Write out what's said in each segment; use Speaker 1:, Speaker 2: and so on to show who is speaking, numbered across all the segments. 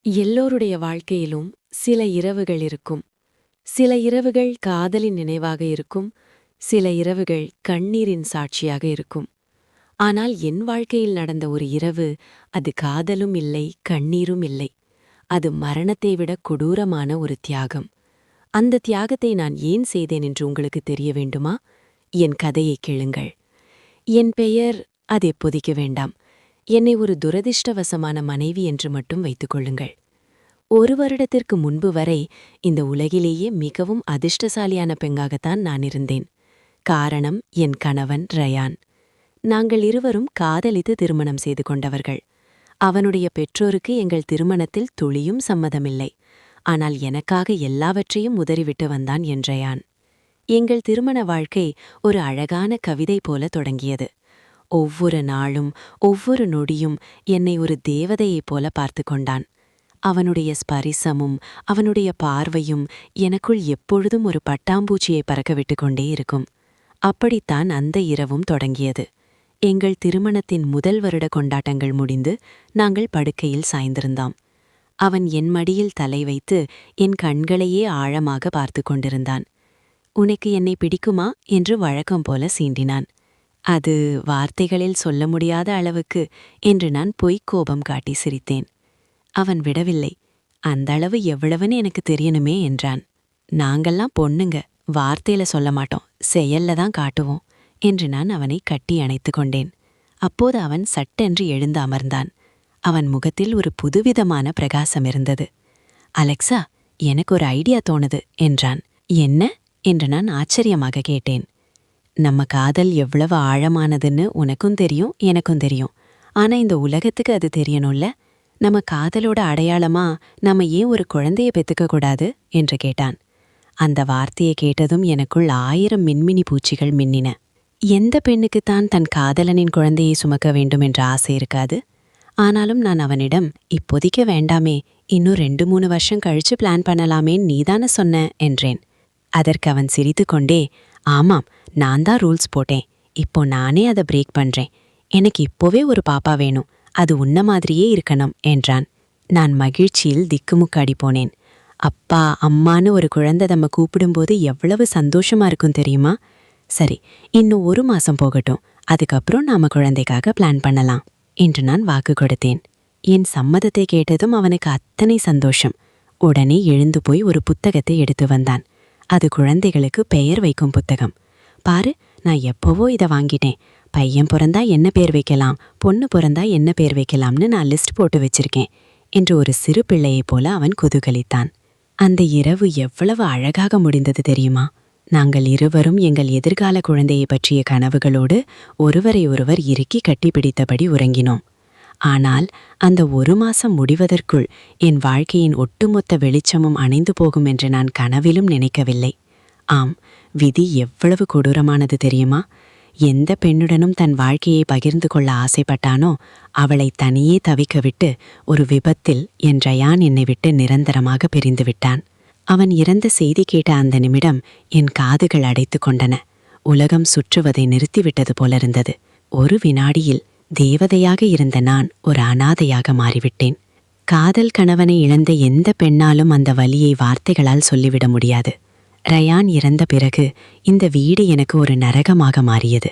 Speaker 1: எல்லோருடைய வாழ்க்கையிலும் சில இரவுகள் இருக்கும். சில இரவுகள் காதலின் நினைவாக இருக்கும். சில இரவுகள் கண்ணீரின் சாட்சியாக இருக்கும். ஆனால் என் வாழ்க்கையில் நடந்த ஒரு இரவு, அது காதலும் இல்லை, கண்ணீரும் இல்லை. அது மரணத்தை விட கொடூரமான ஒரு தியாகம். அந்த தியாகத்தை நான் ஏன் செய்தேன் என்று உங்களுக்கு தெரிய வேண்டுமா? என் கதையை கேளுங்கள். என் பெயர் அது எப்போதிக்க வேண்டாம். என்னை ஒரு துரதிர்ஷ்டவசமான மனைவி என்று மட்டும் வைத்துக் கொள்ளுங்கள். ஒரு வருடத்திற்கு முன்பு வரை இந்த உலகிலேயே மிகவும் அதிர்ஷ்டசாலியான பெண்ணாகத்தான் நான் இருந்தேன். காரணம் என் கணவன் ரயான். நாங்கள் இருவரும் காதலித்து திருமணம் செய்து கொண்டவர்கள். அவனுடைய பெற்றோருக்கு எங்கள் திருமணத்தில் துளியும் சம்மதமில்லை. ஆனால் எனக்காக எல்லாவற்றையும் உதறிவிட்டு வந்தான் என் ரயான். எங்கள் திருமண வாழ்க்கை ஒரு அழகான கவிதை போல தொடங்கியது. ஒவ்வொரு நாளும் ஒவ்வொரு நொடியும் என்னை ஒரு தேவதையைப் போல பார்த்து கொண்டான். அவனுடைய ஸ்பரிசமும் அவனுடைய பார்வையும் எனக்குள் எப்பொழுதும் ஒரு பட்டாம்பூச்சியை பறக்கவிட்டு கொண்டே இருக்கும். அப்படித்தான் அந்த இரவும் தொடங்கியது. எங்கள் திருமணத்தின் முதல் வருட கொண்டாட்டங்கள் முடிந்து நாங்கள் படுக்கையில் சாய்ந்திருந்தோம். அவன் என் மடியில் தலை வைத்து என் கண்களையே ஆழமாக பார்த்து கொண்டிருந்தான். உனக்கு என்னை பிடிக்குமா என்று வழக்கம் போல சீண்டினான். அது வார்த்தைகளில் சொல்ல முடியாத அளவுக்கு என்று நான் பொய்க் கோபம் காட்டி சிரித்தேன். அவன் விடவில்லை. அந்த அளவு எவ்வளவுன்னு எனக்கு தெரியணுமே என்றான். நாங்கெல்லாம் பொண்ணுங்க, வார்த்தையில சொல்ல மாட்டோம், செயல்ல தான் காட்டுவோம் என்று நான் அவனை கட்டி அணைத்து கொண்டேன். அப்போது அவன் சட்டென்று எழுந்து அமர்ந்தான். அவன் முகத்தில் ஒரு புதுவிதமான பிரகாசம் இருந்தது. அலெக்சா, எனக்கு ஒரு ஐடியா தோணுது என்றான். என்ன என்று நான் ஆச்சரியமாக கேட்டேன். நம்ம காதல் எவ்வளவு ஆழமானதுன்னு உனக்கும் தெரியும், எனக்கும் தெரியும். ஆனா இந்த உலகத்துக்கு அது தெரியணும்ல. நம்ம காதலோட அடையாளமா நம்ம ஏன் ஒரு குழந்தைய பெத்துக்க கூடாது என்று கேட்டான். அந்த வார்த்தையை கேட்டதும் எனக்குள் 1000 மின்மினி பூச்சிகள் மின்னின. எந்த பெண்ணுக்குத்தான் தன் காதலனின் குழந்தையை சுமக்க வேண்டும் என்ற ஆசை இருக்காது? ஆனாலும் நான் அவனிடம், இப்போதைக்கு வேண்டாமே, இன்னும் 2-3 வருஷம் கழிச்சு பிளான் பண்ணலாமே, நீதானே சொன்ன என்றேன். அதற்கு அவன் சிரித்துக்கொண்டே, ஆமாம், நான் தான் ரூல்ஸ் போட்டேன், இப்போ நானே அதை பிரேக் பண்றேன். எனக்கு இப்போவே ஒரு பாப்பா வேணும், அது உன்ன மாதிரியே இருக்கணும் என்றான். நான் மகிழ்ச்சியில் திக்குமுக்காடி போனேன். அப்பா அம்மான்னு ஒரு குழந்தை நம்ம கூப்பிடும்போது எவ்வளவு சந்தோஷமா இருக்கும் தெரியுமா? சரி, இன்னும் 1 மாசம் போகட்டும், அதுக்கப்புறம் நாம குழந்தைக்காக பிளான் பண்ணலாம் என்று நான் வாக்கு கொடுத்தேன். என் சம்மதத்தை கேட்டதும் அவனுக்கு அத்தனை சந்தோஷம். உடனே எழுந்து போய் ஒரு புத்தகத்தை எடுத்து வந்தான். அது குழந்தைகளுக்கு பெயர் வைக்கும் புத்தகம். பாரு, நான் எப்போவோ இதை வாங்கிட்டேன். பையன் பிறந்தா என்ன பேர் வைக்கலாம், பொண்ணு பிறந்தா என்ன பேர் வைக்கலாம்னு நான் லிஸ்ட் போட்டு வச்சிருக்கேன் என்று ஒரு சிறு பிள்ளையைப் போல அவன் குதூகலித்தான். அந்த இரவு எவ்வளவு அழகாக முடிந்தது தெரியுமா? நாங்கள் இருவரும் எங்கள் எதிர்கால குழந்தையை பற்றிய கனவுகளோடு ஒருவரை ஒருவர் இறுக்கி கட்டிப்பிடித்தபடி உறங்கினோம். ஆனால் அந்த 1 மாசம் முடிவதற்குள் என் வாழ்க்கையின் ஒட்டுமொத்த வெளிச்சமும் அணைந்து போகும் என்று நான் கனவிலும் நினைக்கவில்லை. ஆம், விதி எவ்வளவு கொடூரமானது தெரியுமா? எந்த பெண்ணுடனும் தன் வாழ்க்கையை பகிர்ந்து கொள்ள ஆசைப்பட்டானோ அவளை தனியே தவிக்க விட்டு ஒரு விபத்தில் என் ரயான் என்னை விட்டு நிரந்தரமாக பிரிந்து விட்டான். அவன் இறந்த செய்தி கேட்ட அந்த நிமிடம் என் காதுகள் அடைத்து கொண்டன. உலகம் சுற்றுவதை நிறுத்திவிட்டது போலிருந்தது. ஒரு வினாடியில் தேவதையாக இருந்த நான் ஒரு அனாதையாக மாறிவிட்டேன். காதல் கணவனை இழந்த எந்த பெண்ணாலும் அந்த வலியை வார்த்தைகளால் சொல்லிவிட முடியாது. ரயான் இறந்த பிறகு இந்த வீடு எனக்கு ஒரு நரகமாக மாறியது.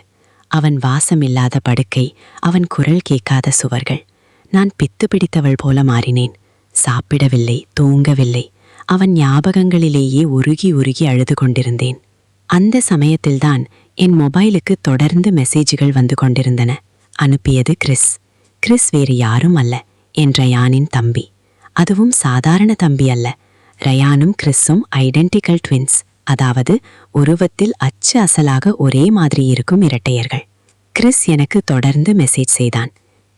Speaker 1: அவன் வாசமில்லாத படுக்கை, அவன் குரல் கேட்காத சுவர்கள். நான் பித்து பிடித்தவள் போல மாறினேன். சாப்பிடவில்லை, தூங்கவில்லை. அவன் ஞாபகங்களிலேயே உருகி உருகி அழுது கொண்டிருந்தேன். அந்த சமயத்தில்தான் என் மொபைலுக்கு தொடர்ந்து மெசேஜ்கள் வந்து கொண்டிருந்தன. அனுப்பியது கிறிஸ். கிறிஸ் வேறு யாரும் அல்ல, என் ரயானின் தம்பி. அதுவும் சாதாரண தம்பி அல்ல. ரயானும் கிறிஸும் ஐடென்டிக்கல் ட்வின்ஸ், அதாவது உருவத்தில் அச்சு அசலாக ஒரே மாதிரி இருக்கும் இரட்டையர்கள். கிறிஸ் எனக்கு தொடர்ந்து மெசேஜ் செய்தான்.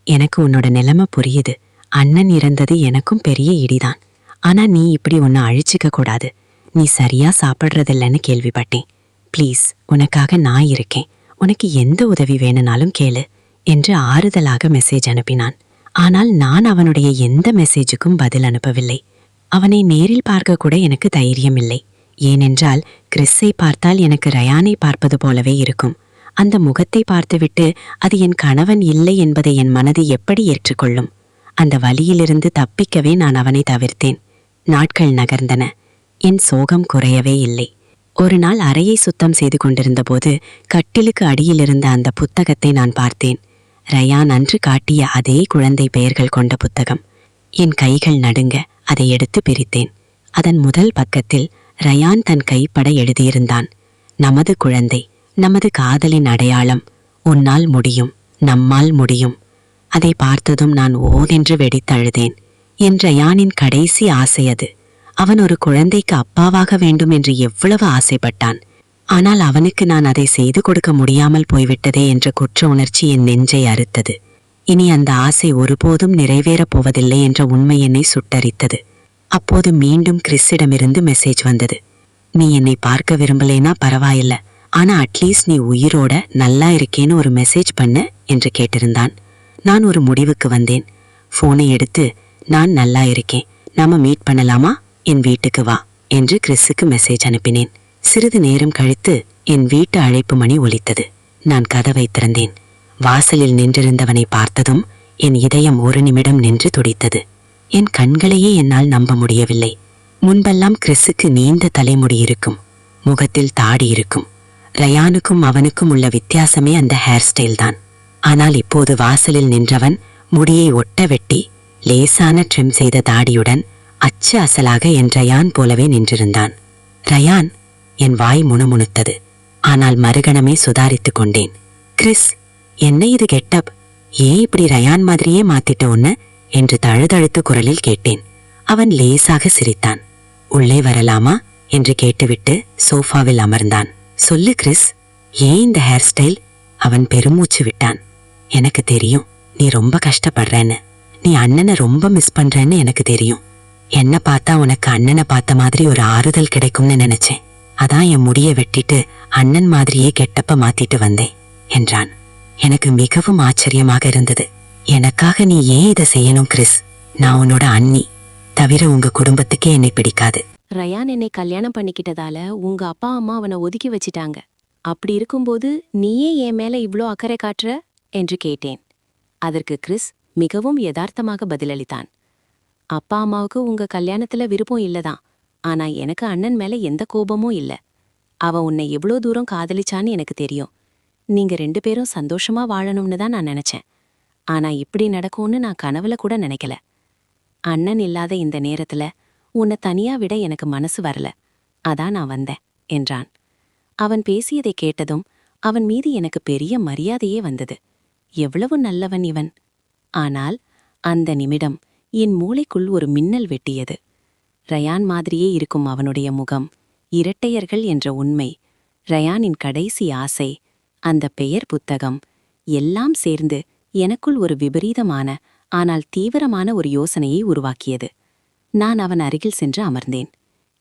Speaker 1: எனக்கு உன்னோட நிலைமை புரியுது. அண்ணன் இறந்தது எனக்கும் பெரிய இடிதான். ஆனா நீ இப்படி உன்னை அழிச்சிக்க கூடாது. நீ சரியா சாப்பிட்றதில்லன்னு கேள்விப்பட்டேன். ப்ளீஸ், உனக்காக நான் இருக்கேன். உனக்கு எந்த உதவி வேணும்னாலும் கேளு என்று ஆறுதலாக மெசேஜ் அனுப்பினான். ஆனால் நான் அவனுடைய எந்த மெசேஜுக்கும் பதில் அனுப்பவில்லை. அவனை நேரில் பார்க்க கூட எனக்கு தைரியம் இல்லை. ஏனென்றால் கிறிஸை பார்த்தால் எனக்கு ரயானை பார்ப்பது போலவே இருக்கும். அந்த முகத்தை பார்த்துவிட்டு அது என் கணவன் இல்லை என்பதை என் மனது எப்படி ஏற்றுக்கொள்ளும்?
Speaker 2: அந்த வலியிலிருந்து தப்பிக்கவே நான் அவனை தவிர்த்தேன். நாட்கள் நகர்ந்தன. என் சோகம் குறையவே இல்லை. ஒரு நாள் அறையை சுத்தம் செய்து கொண்டிருந்தபோது கட்டிலுக்கு அடியிலிருந்த அந்த புத்தகத்தை நான் பார்த்தேன். ரயான் அன்று காட்டிய அதே குழந்தை பெயர்கள் கொண்ட புத்தகம். என் கைகள் நடுங்க அதை எடுத்து பிரித்தேன். அதன் முதல் பக்கத்தில் ரயான் தன் கைப்பட எழுதியிருந்தான். நமது குழந்தை, நமது காதலின் அடையாளம், உன்னால் முடியும், நம்மால் முடியும். அதை பார்த்ததும் நான் ஓதென்று வெடித்தழுதேன். என் ரயானின் கடைசி ஆசை அது. அவன் ஒரு குழந்தைக்கு அப்பாவாக வேண்டும் என்று எவ்வளவு ஆசைப்பட்டான். ஆனால் அவனுக்கு நான் அதை செய்து கொடுக்க முடியாமல் போய்விட்டதே என்ற குற்ற உணர்ச்சி என் நெஞ்சை அறுத்தது. இனி அந்த ஆசை ஒருபோதும் நிறைவேறப் போவதில்லை என்ற உண்மை என்னை சுட்டரித்தது. அப்போது மீண்டும் கிறிஸிடமிருந்து மெசேஜ் வந்தது. நீ என்னை பார்க்க விரும்பலேனா பரவாயில்ல, ஆனா அட்லீஸ்ட் நீ உயிரோட நல்லா இருக்கேன்னு ஒரு மெசேஜ் பண்ணு என்று கேட்டிருந்தான். நான் ஒரு முடிவுக்கு வந்தேன். போனை எடுத்து, நான் நல்லா இருக்கேன், நாம மீட் பண்ணலாமா, என் வீட்டுக்கு வா என்று கிறிஸுக்கு மெசேஜ் அனுப்பினேன். சிறிது நேரம் கழித்து என் வீட்டு அழைப்பு மணி ஒலித்தது. நான் கதவை திறந்தேன். வாசலில் நின்றிருந்தவனை பார்த்ததும் என் இதயம் ஒரு நிமிடம் நின்று துடித்தது. என் கண்களையே என்னால் நம்ப முடியவில்லை. முன்பெல்லாம் கிறிஸுக்கு நீண்ட தலைமுடி இருக்கும், முகத்தில் தாடி இருக்கும். ரயானுக்கும் அவனுக்கும் உள்ள வித்தியாசமே அந்த ஹேர் ஸ்டைல் தான். ஆனால் இப்போது வாசலில் நின்றவன் முடியை ஒட்ட வெட்டி லேசான ட்ரிம் செய்த தாடியுடன் அச்சு அசலாக என் ரயான் போலவே நின்றிருந்தான். ரயான், என் வாய் முணுமுணுத்தது. ஆனால் மறுகணமே சுதாரித்துக் கொண்டேன். கிறிஸ், என்ன இது கெட்டப்? ஏன் இப்படி ரயான் மாதிரியே மாத்திட்ட உன்ன என்று தழுதழுத்து குரலில் கேட்டேன். அவன் லேசாக சிரித்தான். உள்ளே வரலாமா என்று கேட்டுவிட்டு சோஃபாவில் அமர்ந்தான். சொல்லு கிறிஸ், ஏன் இந்த ஹேர் ஸ்டைல்? அவன் பெருமூச்சு விட்டான். எனக்கு தெரியும் நீ ரொம்ப கஷ்டப்படுறேன்னு. நீ அண்ணனை ரொம்ப மிஸ் பண்றேன்னு எனக்கு தெரியும். என்ன பார்த்தா உனக்கு அண்ணனை பார்த்த மாதிரி ஒரு ஆறுதல் கிடைக்கும்னு நினைச்சேன். அதான் என் முடிய வெட்டிட்டு அண்ணன் மாதிரியே கெட்டப்ப மாத்திட்டு வந்தேன் என்றான். எனக்கு மிகவும் ஆச்சரியமாக இருந்தது. எனக்காக நீ ஏன் இதை செய்யணும் கிறிஸ்? நான் உன்னோட அண்ணி, தவிர உங்க குடும்பத்துக்கே என்னை பிடிக்காது.
Speaker 1: ரயான் என்னை கல்யாணம் பண்ணிக்கிட்டதால உங்க அப்பா அம்மா அவனை ஒதுக்கி வச்சிட்டாங்க. அப்படி இருக்கும்போது நீயே என் மேல இவ்ளோ அக்கறை காட்டுற என்று கேட்டேன். அதற்கு கிறிஸ் மிகவும் யதார்த்தமாக பதிலளித்தான். அப்பா அம்மாவுக்கு உங்க கல்யாணத்துல விருப்பம் இல்லதான். ஆனா எனக்கு அண்ணன் மேல எந்த கோபமும் இல்ல. அவன் உன்னை எவ்வளோ தூரம் காதலிச்சான்னு எனக்கு தெரியும். நீங்க 2 பேரும் சந்தோஷமா வாழணும்னு தான் நான் நினைச்சேன். ஆனா இப்படி நடக்கும்னு நான் கனவுல கூட நினைக்கல. அண்ணன் இல்லாத இந்த நேரத்துல உன்னை தனியா விட எனக்கு மனசு வரல. அதான் நான் வந்தேன் என்றான். அவன் பேசியதை கேட்டதும் அவன் மீது எனக்கு பெரிய மரியாதையே வந்தது. எவ்வளவு நல்லவன் இவன்! ஆனால் அந்த நிமிடம் என் மூளைக்குள் ஒரு மின்னல் வெட்டியது. ரயான் மாதிரியே இருக்கும் அவனுடைய முகம், இரட்டையர்கள் என்ற உண்மை, ரயானின் கடைசி ஆசை, அந்த பெயர் புத்தகம் எல்லாம் சேர்ந்து எனக்குள் ஒரு விபரீதமான ஆனால் தீவிரமான ஒரு யோசனையை உருவாக்கியது. நான் அவன் அருகில் சென்று அமர்ந்தேன்.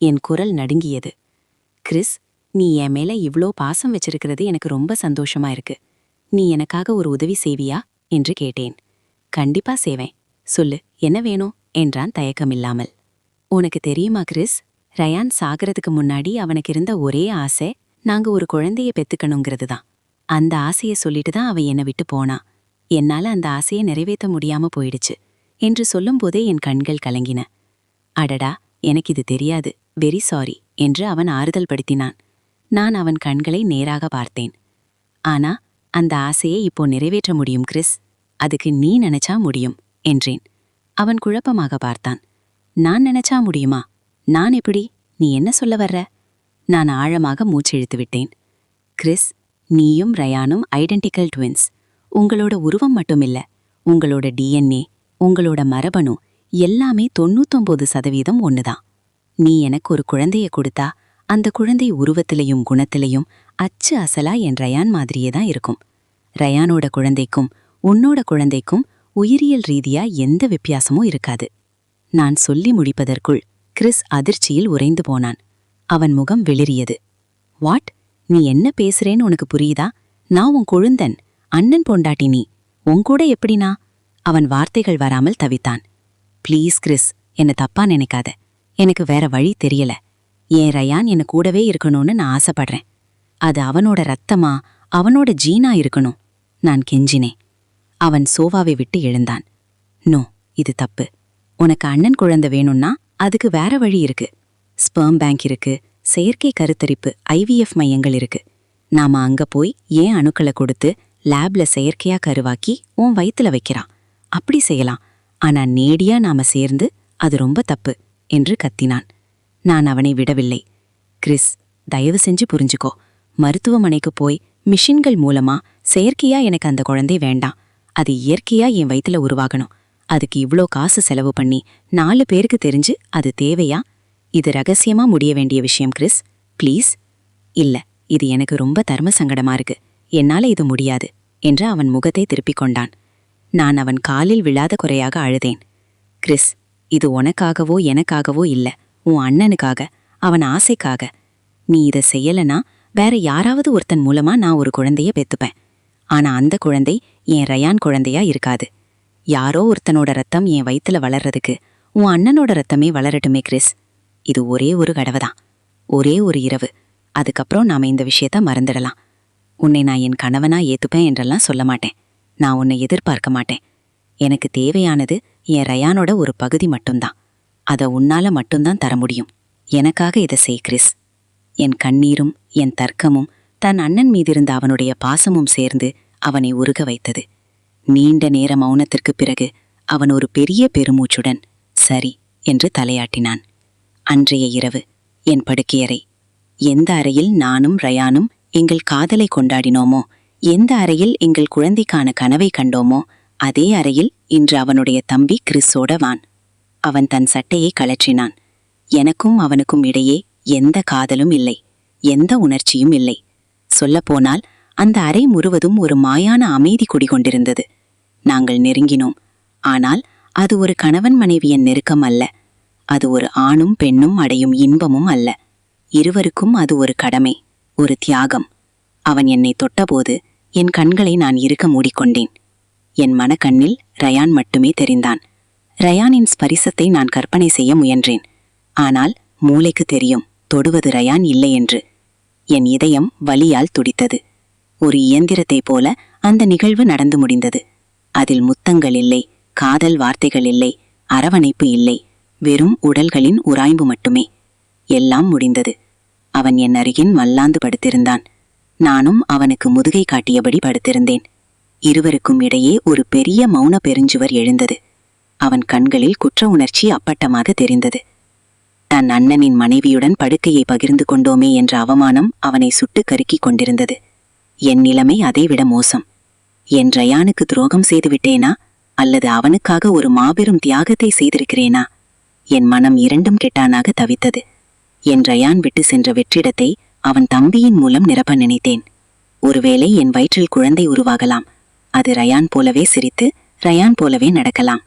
Speaker 1: என் குரல் நடுங்கியது. கிறிஸ், நீ என் மேல இவ்ளோ பாசம் வச்சிருக்கிறது எனக்கு ரொம்ப சந்தோஷமா இருக்கு. நீ எனக்காக ஒரு உதவி செய்வியா என்று கேட்டேன். கண்டிப்பா செய்வேன், சொல்லு, என்ன வேணும் என்றான் தயக்கமில்லாமல். உனக்கு தெரியுமா கிறிஸ், ரயான் சாகிறதுக்கு முன்னாடி அவனுக்கு இருந்த ஒரே ஆசை நாங்க ஒரு குழந்தைய பெத்துக்கணுங்கிறது தான். அந்த ஆசையை சொல்லிட்டு தான் அவன் என்னை விட்டு போனான். என்னால அந்த ஆசையை நிறைவேற்ற முடியாம போயிடுச்சு என்று சொல்லும்போதே என் கண்கள் கலங்கின. அடடா, எனக்கு இது தெரியாது, வெரி சாரி என்று அவன் ஆறுதல் படுத்தினான். நான் அவன் கண்களை நேராக பார்த்தேன். ஆனா அந்த ஆசையை இப்போ நிறைவேற்ற முடியும் கிறிஸ், அதுக்கு நீ நினைச்சா முடியும் என்றேன். அவன் குழப்பமாக பார்த்தான். நான் நினைச்சா முடியுமா? நான் எப்படி? நீ என்ன சொல்ல வர்ற? நான் ஆழமாக மூச்செழுத்து விட்டேன். கிறிஸ், நீயும் ரயானும் ஐடென்டிக்கல் ட்வின்ஸ். உங்களோட உருவம் மட்டுமில்ல, உங்களோட டிஎன்ஏ, உங்களோட மரபணு எல்லாமே 99% ஒண்ணுதான். நீ எனக்கு ஒரு குழந்தைய கொடுத்தா அந்த குழந்தை உருவத்திலையும் குணத்திலையும் அச்சு அசலா என் ரயான் மாதிரியே தான் இருக்கும். ரயானோட குழந்தைக்கும் உன்னோட குழந்தைக்கும் உயிரியல் ரீதியா எந்த வித்தியாசமும் இருக்காது. நான் சொல்லி முடிப்பதற்குள் கிறிஸ் அதிர்ச்சியில் உறைந்து போனான். அவன் முகம் வெளிரியது. வாட்? நீ என்ன பேசுறேன்னு உனக்கு புரியுதா? நான் உன் கொழுந்தன், அண்ணன் பொண்டாட்டி நீ. உன்கூட எப்படினா? அவன் வார்த்தைகள் வராமல் தவித்தான். ப்ளீஸ் கிறிஸ், என்ன தப்பா நினைக்காத. எனக்கு வேற வழி தெரியல. என் ரயான் என்ன கூடவே இருக்கணும்னு நான் ஆசைப்படுறேன். அது அவனோட ரத்தமா, அவனோட ஜீனா இருக்கணும். நான் கெஞ்சினேன். அவன் சோஃபாவை விட்டு எழுந்தான். நோ,
Speaker 2: இது தப்பு. உனக்கு அண்ணன் குழந்தை வேணும்னா அதுக்கு வேற வழி இருக்கு. ஸ்பெர்ம் பேங்க் இருக்கு, செயற்கை கருத்தரிப்பு IVF மையங்கள் இருக்கு. நாம அங்க போய் ஏன் அணுக்களை கொடுத்து லேப்ல செயற்கையா கருவாக்கி உன் வயித்துல வைக்கிறான். அப்படி செய்யலாம். ஆனா நேடியா நாம சேர்ந்து அது ரொம்ப தப்பு என்று கத்தினான். நான் அவனை விடவில்லை. கிறிஸ், தயவு செஞ்சு புரிஞ்சுக்கோ. மருத்துவமனைக்கு போய் மிஷின்கள் மூலமா செயற்கையா எனக்கு அந்த குழந்தை வேண்டாம். அது இயற்கையா என் வயித்துல உருவாகணும். அதுக்கு இவ்ளோ காசு செலவு பண்ணி 4 பேருக்கு தெரிஞ்சு அது தேவையா? இது ரகசியமா முடிய வேண்டிய விஷயம் கிறிஸ். ப்ளீஸ். இல்ல, இது எனக்கு ரொம்ப தர்ம சங்கடமா இருக்கு. என்னால இது முடியாது என்று அவன் முகத்தை திருப்பிக் கொண்டான். நான் அவன் காலில் விழாத குறையாக அழுதேன். கிறிஸ், இது உனக்காகவோ எனக்காகவோ இல்ல, உன் அண்ணனுக்காக, அவன் ஆசைக்காக. நீ இதை செய்யலனா வேற யாராவது ஒருத்தன் மூலமா நான் ஒரு குழந்தைய பெத்துப்பேன். ஆனா அந்த குழந்தை என் ரயான் குழந்தையா இருக்காது. யாரோ ஒருத்தனோட ரத்தம் என் வயித்துல வளர்றதுக்கு உன் அண்ணனோட ரத்தமே வளரட்டுமே கிறிஸ். இது ஒரே ஒரு கடவைதான், ஒரே ஒரு இரவு. அதுக்கப்புறம் நாம இந்த விஷயத்த மறந்துடலாம். உன்னை நான் என் கணவனா ஏத்துப்பேன் என்றெல்லாம் சொல்ல மாட்டேன். நான் உன்னை எதிர்பார்க்க மாட்டேன். எனக்கு தேவையானது என் ரயானோட ஒரு பகுதி மட்டும்தான். அதை உன்னால மட்டும்தான் தர முடியும். எனக்காக இதை செய் கிறிஸ். என் கண்ணீரும் என் தர்க்கமும் தன் அண்ணன் மீதிருந்த அவனுடைய பாசமும் சேர்ந்து அவனை உருக வைத்தது. நீண்ட நேர மௌனத்திற்குப் பிறகு அவன் ஒரு பெரிய பெருமூச்சுடன் சரி என்று தலையாட்டினான். அன்றைய இரவு என் படுக்கையறை. எந்த அறையில் நானும் ரயானும் எங்கள் காதலை கொண்டாடினோமோ, எந்த அறையில் எங்கள் குழந்தைக்கான கனவை கண்டோமோ, அதே அறையில் இன்று அவனுடைய தம்பி கிறிஸோட வான். அவன் தன் சட்டையை கழற்றினான். எனக்கும் அவனுக்கும் இடையே எந்த காதலும் இல்லை, எந்த உணர்ச்சியும் இல்லை. சொல்லப்போனால் அந்த அறை முழுவதும் ஒரு மாயான அமைதி குடிகொண்டிருந்தது. நாங்கள் நெருங்கினோம். ஆனால் அது ஒரு கணவன் மனைவியின் நெருக்கம் அல்ல. அது ஒரு ஆணும் பெண்ணும் அடையும் இன்பமும் அல்ல. இருவருக்கும் அது ஒரு கடமை, ஒரு தியாகம். அவன் என்னை தொட்டபோது என் கண்களை நான் இறுக்க மூடிக்கொண்டேன். என் மனக்கண்ணில் ரயான் மட்டுமே தெரிந்தான். ரயானின் ஸ்பரிசத்தை நான் கற்பனை செய்ய முயன்றேன். ஆனால் மூளைக்கு தெரியும் தொடுவது ரயான் இல்லை என்று. என் இதயம் வலியால் துடித்தது. ஒரு இயந்திரத்தைப் போல அந்த நிகழ்வு நடந்து முடிந்தது. அதில் முத்தங்கள் இல்லை, காதல் வார்த்தைகள் இல்லை, அரவணைப்பு இல்லை, வெறும் உடல்களின் உராய்வு மட்டுமே. எல்லாம் முடிந்தது. அவன் என் அருகின் மல்லாந்து படுத்திருந்தான். நானும் அவனுக்கு முதுகை காட்டியபடி படுத்திருந்தேன். இருவருக்கும் இடையே ஒரு பெரிய மௌன பெருஞ்சுவர் எழுந்தது. அவன் கண்களில் குற்ற உணர்ச்சி அப்பட்டமாக தெரிந்தது. தன் அண்ணனின் மனைவியுடன் படுக்கையை பகிர்ந்து கொண்டோமே என்ற அவமானம் அவனை சுட்டு கருக்கிக் கொண்டிருந்தது. என் நிலைமை அதைவிட மோசம். என் ரயானுக்கு துரோகம் செய்துவிட்டேனா, அல்லது அவனுக்காக ஒரு மாபெரும் தியாகத்தை செய்திருக்கிறேனா? என் மனம் இரண்டும் கெட்டானாக தவித்தது. என் ரயான் விட்டு சென்ற வெற்றிடத்தை அவன் தம்பியின் மூலம் நிரப்ப நினைத்தேன். ஒருவேளை என் வயிற்றில் குழந்தை உருவாகலாம். அது ரயான் போலவே சிரித்து ரயான் போலவே நடக்கலாம்.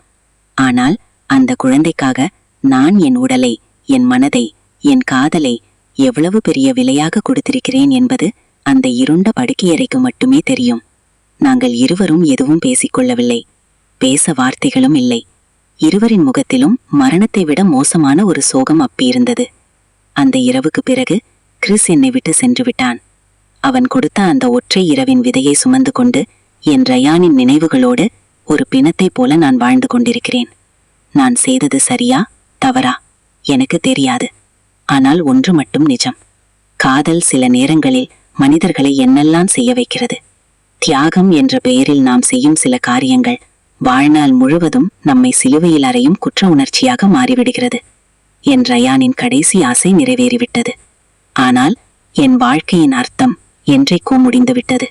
Speaker 2: ஆனால் அந்த குழந்தைக்காக நான் என் உடலை, என் மனதை, என் காதலை எவ்வளவு பெரிய விலையாக கொடுத்திருக்கிறேன் என்பது அந்த இருண்ட படுக்கையறைக்கு மட்டுமே தெரியும். நாங்கள் இருவரும் எதுவும் பேசிக்கொள்ளவில்லை. பேச வார்த்தைகளும் இல்லை. இருவரின் முகத்திலும் மரணத்தை விட மோசமான ஒரு சோகம் அப்பியிருந்தது. அந்த இரவுக்கு பிறகு கிறிஸ் என்னை விட்டு சென்று விட்டான். அவன் கொடுத்த அந்த ஒற்றை இரவின் விதையை சுமந்து கொண்டு என் ரயானின் நினைவுகளோடு ஒரு பிணத்தைப் போல நான் வாழ்ந்து கொண்டிருக்கிறேன். நான் செய்தது சரியா தவறா எனக்கு தெரியாது. ஆனால் ஒன்று மட்டும் நிஜம். காதல் சில நேரங்களில் மனிதர்களை என்னெல்லாம் செய்ய வைக்கிறது. தியாகம் என்ற பெயரில் நாம் செய்யும் சில காரியங்கள் வாழ்நாள் முழுவதும் நம்மை சிலுவையில் அறையும் குற்ற உணர்ச்சியாக மாறிவிடுகிறது. என் ரயானின் கடைசி ஆசை நிறைவேறிவிட்டது. ஆனால் என் வாழ்க்கையின் அர்த்தம் என்றைக்கோ முடிந்துவிட்டது.